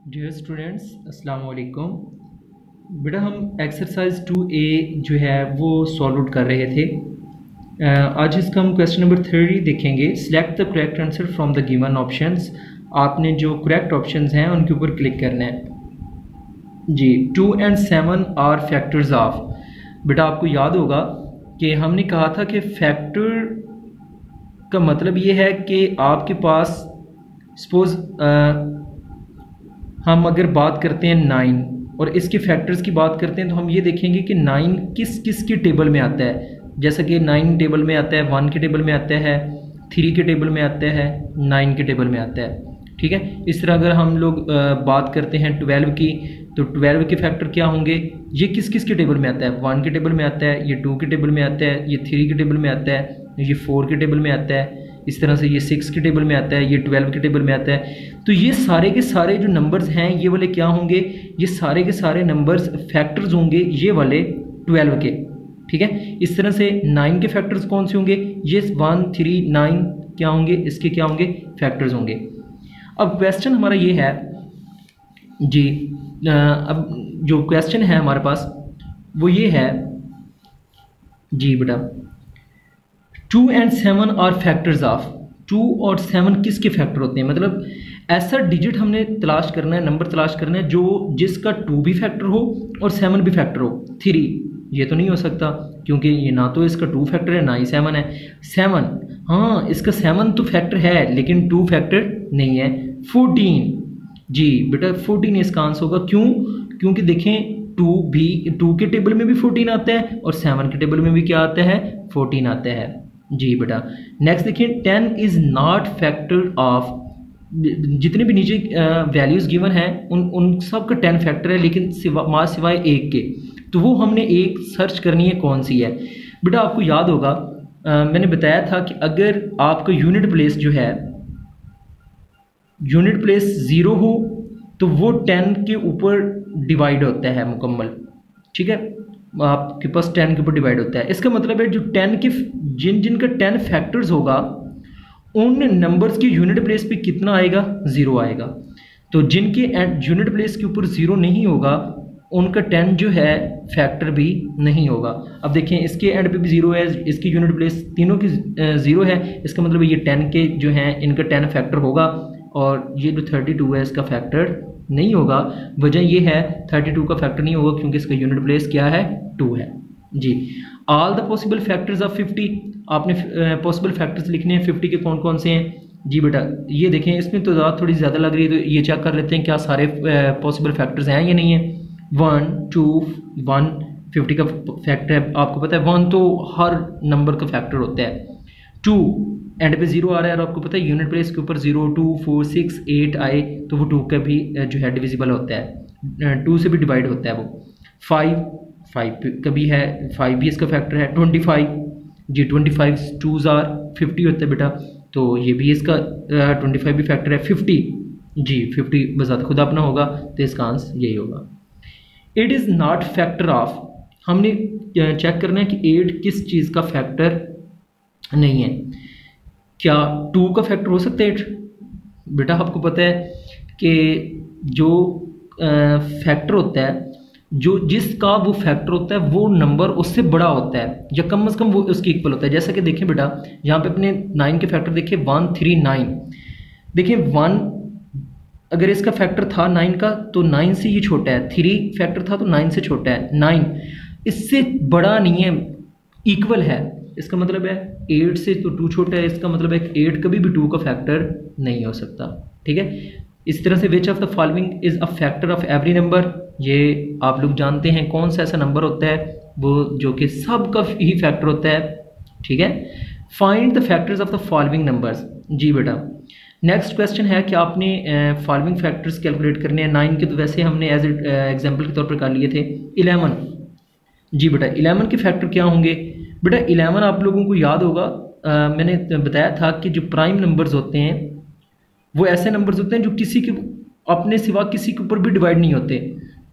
Dear students अस्सलाम वालेकुम। बेटा हम एक्सरसाइज 2A जो है वो सॉल्व आउट कर रहे थे। आज इसका हम क्वेश्चन नंबर 30 देखेंगे। Select the correct answer from the given options. आपने जो करेक्ट ऑप्शंस हैं उनके ऊपर क्लिक करना है जी। 2 and 7 आर फैक्टर्स ऑफ। बेटा आपको याद होगा कि हमने कहा था कि फैक्टर का मतलब ये है कि आपके पास सपोज हम अगर बात करते हैं 9 और इसके फैक्टर्स की बात करते हैं तो हम ये देखेंगे कि 9 किस किस के टेबल में आता है। जैसा कि 9 टेबल में आता है, 1 के टेबल में आता है, 3 के टेबल में आता है, 9 के टेबल में आता है। ठीक है, इस तरह अगर हम लोग बात करते हैं 12 की, तो 12 के फैक्टर क्या होंगे, ये किस किस के टेबल में आता है। 1 के टेबल में आता है, ये 2 के टेबल में आता है, ये 3 के टेबल में आता है, ये 4 के टेबल में आता है, इस तरह से ये 6 के टेबल में आता है, ये 12 के टेबल में आता है। तो ये सारे के सारे जो नंबर्स हैं ये वाले क्या होंगे, ये सारे के सारे नंबर्स फैक्टर्स होंगे ये वाले 12 के। ठीक है, इस तरह से 9 के फैक्टर्स कौन से होंगे, ये 1 3 9 क्या होंगे, इसके क्या होंगे, फैक्टर्स होंगे। अब क्वेश्चन हमारा ये है जी, अब जो क्वेश्चन है हमारे पास वो ये है जी बेटा, 2 and 7 आर फैक्टर्स ऑफ। 2 और 7 किसके फैक्टर होते हैं, मतलब ऐसा डिजिट हमने तलाश करना है, नंबर तलाश करना है जो जिसका 2 भी फैक्टर हो और 7 भी फैक्टर हो। 3 ये तो नहीं हो सकता क्योंकि ये ना तो इसका 2 फैक्टर है ना ही 7 है। 7 हाँ, इसका 7 तो फैक्टर है लेकिन 2 फैक्टर नहीं है। 14 जी बेटा 14 इसका आंसर होगा। क्यों, क्योंकि देखें 2 के टेबल में भी 14 आता है और 7 के टेबल में भी क्या आता है, 14 आता है जी बेटा। नेक्स्ट देखिए 10 इज नॉट फैक्टर ऑफ। जितने भी नीचे वैल्यूज गिवन हैं उन सब का 10 फैक्टर है लेकिन सिवाय एक के, तो वो हमने एक सर्च करनी है कौन सी है। बेटा आपको याद होगा मैंने बताया था कि अगर आपका यूनिट प्लेस जो है, यूनिट प्लेस 0 हो तो वो 10 के ऊपर डिवाइड होता है मुकम्मल। ठीक है, आपके पास 10 के ऊपर डिवाइड होता है। इसका मतलब है जो 10 के जिनका 10 फैक्टर्स होगा उन नंबर्स की यूनिट प्लेस पे कितना आएगा, 0 आएगा। तो जिनके यूनिट प्लेस के ऊपर 0 नहीं होगा उनका 10 जो है फैक्टर भी नहीं होगा। अब देखें इसके एंड पे भी 0 है, इसकी यूनिट प्लेस तीनों की 0 है, इसका मतलब ये 10 के जो हैं इनका 10 फैक्टर होगा और ये जो 32 है इसका फैक्टर नहीं होगा। वजह ये है 32 का फैक्टर नहीं होगा क्योंकि इसका यूनिट प्लेस क्या है, 2 है जी। All the possible factors of 50। आपने पॉसिबल फैक्टर्स लिखने हैं 50 के कौन कौन से हैं जी बेटा। ये देखें इसमें तो थोड़ी ज़्यादा लग रही है, तो ये चेक कर लेते हैं क्या सारे पॉसिबल फैक्टर्स हैं या नहीं है। 1 2 1 50 का फैक्टर है, आपको पता है 1 तो हर नंबर का फैक्टर होता है। 2 एंड पे 0 आ रहा है और आपको पता है यूनिट प्लेस के ऊपर 0 2 4 6 8 आए तो वो 2 का भी जो है डिविजिबल होता है, 2 से भी डिवाइड होता है वो। 5 का भी है, 5 भी इसका फैक्टर है। 25 जी 25 2s आर 50 होता है बेटा, तो ये भी इसका 25 भी फैक्टर है। 50 जी 50 बजात खुद अपना होगा तो इसका आंसर यही होगा। 8 इज़ नॉट फैक्टर ऑफ। हमने चेक करना है कि 8 किस चीज़ का फैक्टर नहीं है। क्या 2 का फैक्टर हो सकता है 8? बेटा आपको पता है कि जो फैक्टर होता है, जो जिसका वो फैक्टर होता है वो नंबर उससे बड़ा होता है या कम से कम वो उसके इक्वल होता है। जैसा कि देखें बेटा यहाँ पे अपने 9 के फैक्टर देखिए 1 3 9। देखिए 1 अगर इसका फैक्टर था 9 का तो 9 से ये छोटा है, 3 फैक्टर था तो 9 से छोटा है, 9 इससे बड़ा नहीं है, इक्वल है। इसका मतलब है 8 से तो 2 छोटा है, इसका मतलब है 8 कभी भी 2 का फैक्टर नहीं हो सकता। ठीक है, इस तरह से which of the following is a factor of every number. ये आप लोग जानते हैं कौन सा ऐसा नंबर होता है वो जो कि सब का ही फैक्टर होता है। ठीक है, find the factors of the following numbers जी बेटा। नेक्स्ट क्वेश्चन है कि आपने फॉलोइंग फैक्टर्स कैलकुलेट करने हैं। 9 के तो वैसे हमने एज एग्जाम्पल के तौर पर कर लिए थे। 11 जी बेटा 11 के फैक्टर क्या होंगे। बेटा 11 आप लोगों को याद होगा मैंने बताया था कि जो प्राइम नंबर्स होते हैं वो ऐसे नंबर्स होते हैं जो किसी के अपने सिवा किसी के ऊपर भी डिवाइड नहीं होते।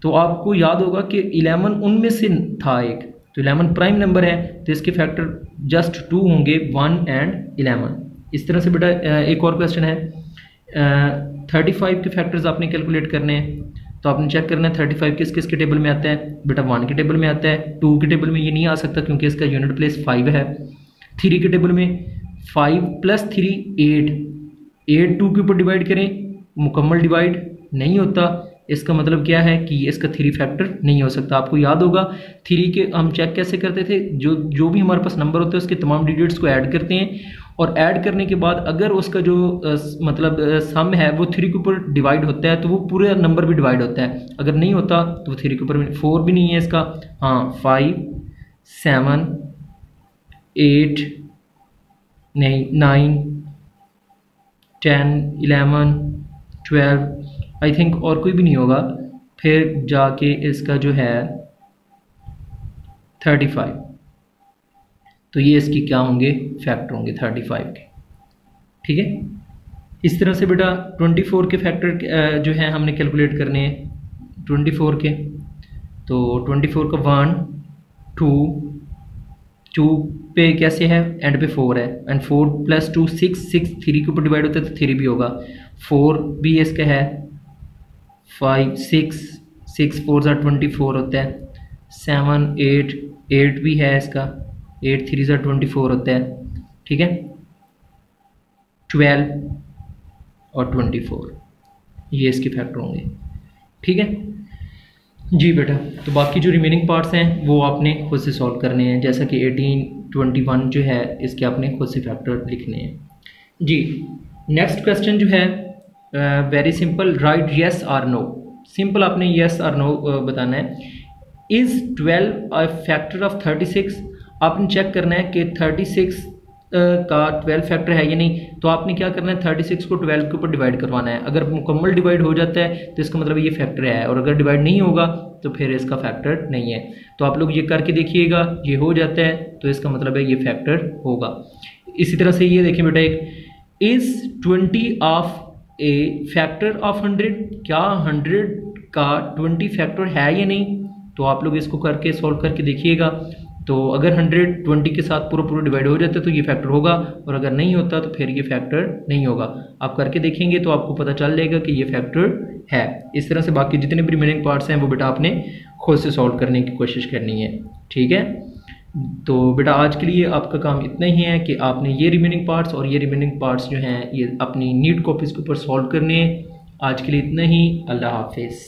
तो आपको याद होगा कि 11 उनमें से था एक, तो 11 प्राइम नंबर है तो इसके फैक्टर जस्ट 2 होंगे, 1 and 11। इस तरह से बेटा एक और क्वेश्चन है 35 के फैक्टर्स आपने कैलकुलेट करने हैं, तो आपने चेक करना है 35 किस किस के टेबल में आता है। बेटा 1 के टेबल में आता है, 2 के टेबल में ये नहीं आ सकता क्योंकि इसका यूनिट प्लेस 5 है। 3 के टेबल में 5 + 3 8 2 के ऊपर डिवाइड करें, मुकम्मल डिवाइड नहीं होता। इसका मतलब क्या है कि इसका 3 फैक्टर नहीं हो सकता। आपको याद होगा 3 के हम चेक कैसे करते थे, जो भी हमारे पास नंबर होते हैं उसके तमाम डिजिट्स को ऐड करते हैं और ऐड करने के बाद अगर उसका जो मतलब सम है वो 3 के ऊपर डिवाइड होता है तो वो पूरा नंबर भी डिवाइड होता है। अगर नहीं होता तो 3 के ऊपर 4 भी नहीं है इसका। हाँ 5 7 8 नहीं 9 10 11 12 आई थिंक और कोई भी नहीं होगा। फिर जाके इसका जो है 35, तो ये इसकी क्या होंगे, फैक्टर होंगे 35 के। ठीक है, इस तरह से बेटा 24 के फैक्टर जो है हमने कैलकुलेट करने हैं 24 के। तो 24 का 1 2 पे कैसे है, एंड पे 4 है, एंड 4 + 2 6 3 के ऊपर डिवाइड होता है तो 3 भी होगा। 4 भी इसका है, 5 6 4 24 होता है, 7 8 भी है इसका, 8 3 24 होता है। ठीक है, 12 और 24 ये इसके फैक्टर होंगे। ठीक है जी बेटा, तो बाकी जो रिमेनिंग पार्ट्स हैं वो आपने खुद से सॉल्व करने हैं, जैसा कि 18 21 जो है इसके आपने खुद से फैक्टर लिखने हैं जी। नेक्स्ट क्वेश्चन जो है वेरी सिंपल, राइट येस और नो। सिंपल आपने येस और नो बताना है। Is 12 a factor of 36। आपने चेक करना है कि 36 का 12 फैक्टर है या नहीं। तो आपने क्या करना है, 36 को 12 के ऊपर डिवाइड करवाना है। अगर मुकम्मल डिवाइड हो जाता है तो इसका मतलब ये फैक्टर है, और अगर डिवाइड नहीं होगा तो फिर इसका फैक्टर नहीं है। तो आप लोग ये करके देखिएगा, ये हो जाता है तो इसका मतलब है ये फैक्टर होगा। इसी तरह से ये देखिए बेटा, एक is 20 of A factor of 100। क्या 100 का 20 फैक्टर है या नहीं, तो आप लोग इसको करके सॉल्व करके देखिएगा। तो अगर 100 20 के साथ पूरा डिवाइड हो जाता है तो ये फैक्टर होगा, और अगर नहीं होता तो फिर ये फैक्टर नहीं होगा। आप करके देखेंगे तो आपको पता चल जाएगा कि ये फैक्टर है। इस तरह से बाकी जितने भी रिमेनिंग पार्ट्स हैं वो बेटा आपने खुद से सॉल्व करने की कोशिश करनी है। ठीक है, तो बेटा आज के लिए आपका काम इतना ही है कि आपने ये रिमेनिंग पार्ट्स और ये रिमेनिंग पार्ट्स जो हैं ये अपनी नीट कॉपीज़ के ऊपर सॉल्व करने हैं। आज के लिए इतना ही, अल्लाह हाफिज़।